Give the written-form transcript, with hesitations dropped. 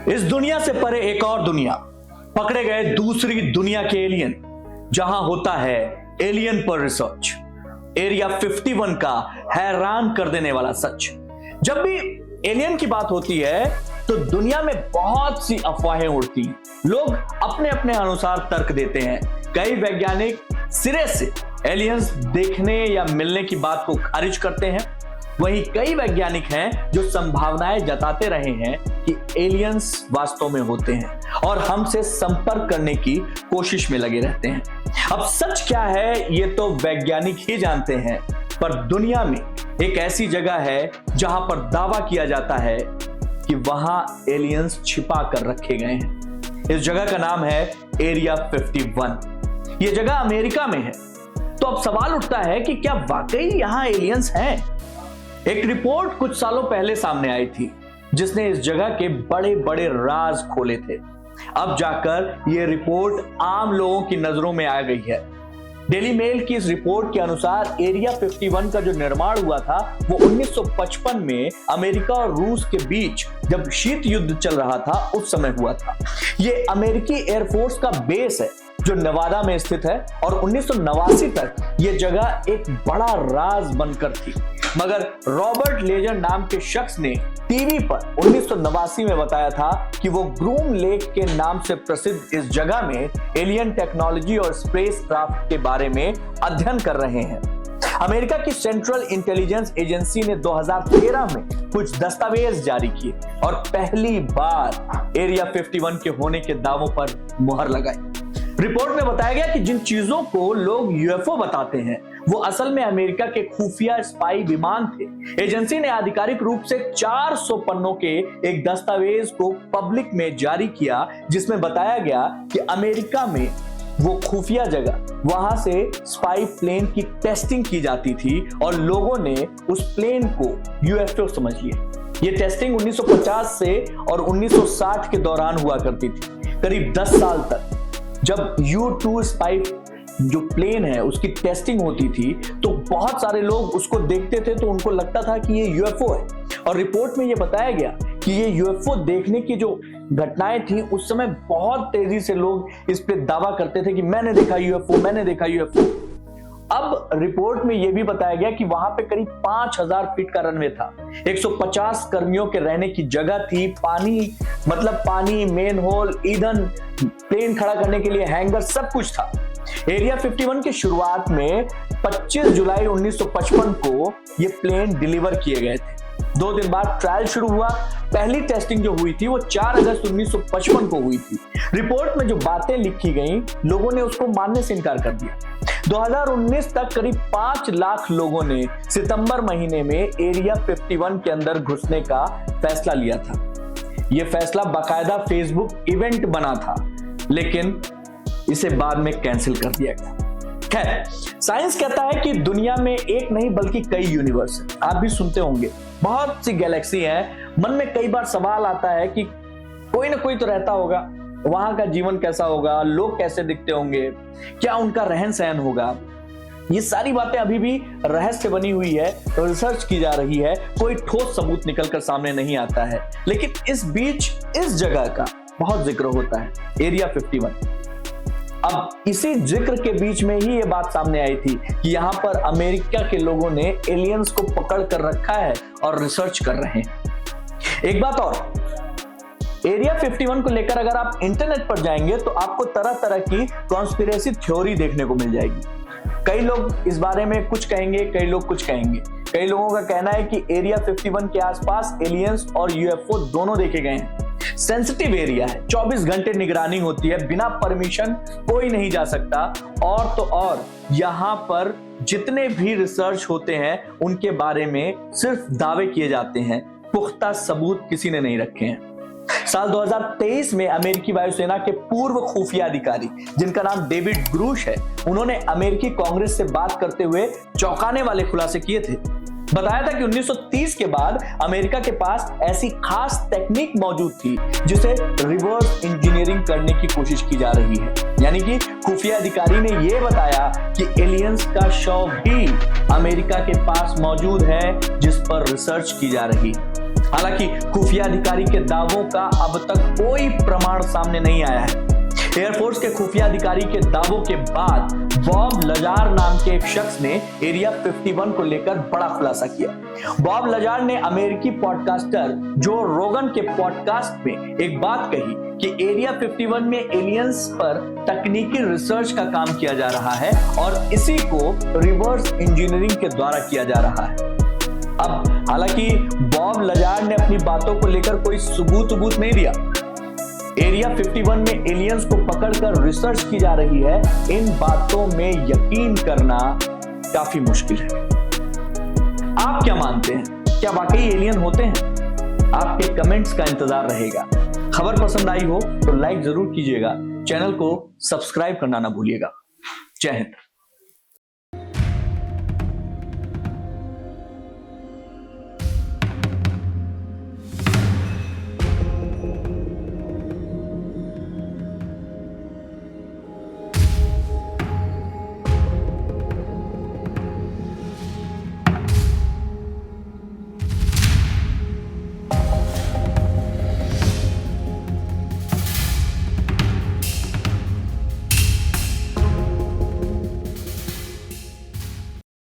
इस दुनिया से परे एक और दुनिया, पकड़े गए दूसरी दुनिया के एलियन, जहां होता है एलियन पर रिसर्च। एरिया 51 का हैरान कर देने वाला सच। जब भी एलियन की बात होती है तो दुनिया में बहुत सी अफवाहें उड़ती हैं। लोग अपने अपने अनुसार तर्क देते हैं। कई वैज्ञानिक सिरे से एलियंस देखने या मिलने की बात को खारिज करते हैं। वहीं कई वैज्ञानिक हैं जो संभावनाएं जताते रहे हैं कि एलियंस वास्तव में होते हैं और हमसे संपर्क करने की कोशिश में लगे रहते हैं। अब सच क्या है ये तो वैज्ञानिक ही जानते हैं, पर दुनिया में एक ऐसी जगह है जहां पर दावा किया जाता है कि वहां एलियंस छिपा कर रखे गए हैं। इस जगह का नाम है एरिया 51। यह जगह अमेरिका में है। तो अब सवाल उठता है कि क्या वाकई यहां एलियंस हैं? एक रिपोर्ट कुछ सालों पहले सामने आई थी जिसने इस जगह के बड़े बड़े राज खोले थे। अब जाकर यह रिपोर्ट आम लोगों की नजरों में आ गई है। डेली मेल की इस रिपोर्ट के अनुसार एरिया 51 का जो निर्माण हुआ था वो 1955 में अमेरिका और रूस के बीच जब शीत युद्ध चल रहा था उस समय हुआ था। ये अमेरिकी एयरफोर्स का बेस है जो नेवादा में स्थित है और 1989 तक यह जगह एक बड़ा राज बनकर थी। मगर रॉबर्ट लेजर नाम के शख्स ने टीवी पर 1989 में बताया था कि वो ग्रूम लेक के नाम से प्रसिद्ध इस जगह में एलियन टेक्नोलॉजी और स्पेस क्राफ्ट के बारे में अध्ययन कर रहे हैं। अमेरिका की सेंट्रल इंटेलिजेंस एजेंसी ने 2013 में कुछ दस्तावेज जारी किए और पहली बार एरिया 51 के होने के दावों पर मुहर लगाई। रिपोर्ट में बताया गया कि जिन चीजों को लोग यूएफओ बताते हैं वो असल में अमेरिका के खुफिया स्पाई विमान थे। एजेंसी ने आधिकारिक रूप से 400 पन्नों के एक दस्तावेज को पब्लिक में जारी किया जिसमें बताया गया कि अमेरिका में वो खुफिया जगह, वहां से स्पाई प्लेन की टेस्टिंग की जाती थी और लोगों ने उस प्लेन को यूएफओ समझ लिया। ये टेस्टिंग 1950 से और 1960 के दौरान हुआ करती थी। करीब 10 साल तक जब U-2 स्पाई जो प्लेन है उसकी टेस्टिंग होती थी तो बहुत सारे लोग उसको देखते थे तो उनको लगता था कि ये यूएफओ है। और रिपोर्ट में ये बताया गया कि ये यूएफओ देखने की जो घटनाएं थी उस समय बहुत तेजी से लोग इस पे दावा करते थे कि मैंने देखा यूएफओ, मैंने देखा यूएफओ। अब रिपोर्ट में यह भी बताया गया कि वहां पे करीब 5000 फीट का रनवे था, 150 कर्मियों के रहने की जगह थी, पानी, मेन होल, ईंधन, प्लेन खड़ा करने के लिए हैंगर, सब कुछ था। एरिया 51 की शुरुआत में 25 जुलाई 1955 को ये प्लेन डिलीवर किए गए थे। 2 दिन बाद ट्रायल शुरू हुआ। पहली टेस्टिंग जो हुई थी वो 4 अगस्त 1955 को हुई थी। रिपोर्ट में जो बातें लिखी गई लोगों ने उसको मानने से इनकार कर दिया। 2019 तक करीब 5 लाख लोगों ने सितंबर महीने में एरिया 51 के अंदर घुसने का फैसला लिया था। यह फैसला बाकायदा फेसबुक इवेंट बना था लेकिन इसे बाद में कैंसिल कर दिया गया। खैर, साइंस कहता है कि दुनिया में एक नहीं बल्कि कई यूनिवर्स हैं। आप भी सुनते होंगे, बहुत सी गैलेक्सी हैं। मन में कई बार सवाल आता है कि कोई ना कोई तो रहता होगा, वहां का जीवन कैसा होगा, लोग कैसे दिखते होंगे, क्या उनका रहन सहन होगा। ये सारी बातें अभी भी रहस्य बनी हुई है, रिसर्च की जा रही है, कोई ठोस सबूत निकलकर सामने नहीं आता है। लेकिन इस बीच इस जगह का बहुत जिक्र होता है, एरिया 51। अब इसी जिक्र के बीच में ही ये बात सामने आई थी कि यहां पर अमेरिका के लोगों ने एलियंस को पकड़ कर रखा है और रिसर्च कर रहे हैं। एक बात और, एरिया 51 को लेकर अगर आप इंटरनेट पर जाएंगे तो आपको तरह तरह की कॉन्स्पिरेसी थ्योरी देखने को मिल जाएगी। कई लोग इस बारे में कुछ कहेंगे, कई लोग कुछ कहेंगे। कई लोगों का कहना है कि एरिया 51 के आसपास एलियंस और यूएफओ दोनों देखे गए हैं। सेंसिटिव एरिया है, 24 घंटे निगरानी होती है, बिना परमिशन कोई नहीं जा सकता। और तो और यहां पर जितने भी रिसर्च होते हैं उनके बारे में सिर्फ दावे किए जाते हैं, पुख्ता सबूत किसी ने नहीं रखे हैं। साल 2023 में अमेरिकी वायुसेना के पूर्व खुफिया अधिकारी जिनका नाम डेविड ग्रूश है, उन्होंने अमेरिकी कांग्रेस से बात करते हुए चौंकाने वाले खुलासे किए थे। बताया था कि 1930 के बाद अमेरिका के पास ऐसी खास टेक्निक मौजूद थी जिसे रिवर्स इंजीनियरिंग करने की कोशिश की जा रही है। यानी कि खुफिया अधिकारी ने यह बताया कि एलियंस का शव भी अमेरिका के पास मौजूद है जिस पर रिसर्च की जा रही है। हालांकि खुफिया अधिकारी के दावों का अब तक कोई प्रमाण सामने नहीं आया है। एयरफोर्स के खुफिया अधिकारी के दावों के बाद बॉब लजार नाम के एक शख्स ने एरिया 51 को लेकर बड़ा खुलासा किया। बॉब लजार ने अमेरिकी पॉडकास्टर जो रोगन के पॉडकास्ट में एक बात कही कि एरिया 51 में एलियंस पर तकनीकी रिसर्च का काम किया जा रहा है और इसी को रिवर्स इंजीनियरिंग के द्वारा किया जा रहा है। अब हालांकि बॉब लजार ने अपनी बातों को लेकर कोई सबूत नहीं दिया। एरिया 51 में एलियंस को पकड़कर रिसर्च की जा रही है, इन बातों में यकीन करना काफी मुश्किल है। आप क्या मानते हैं? क्या वाकई एलियन होते हैं? आपके कमेंट्स का इंतजार रहेगा। खबर पसंद आई हो तो लाइक जरूर कीजिएगा, चैनल को सब्सक्राइब करना ना भूलिएगा। जय हिंद।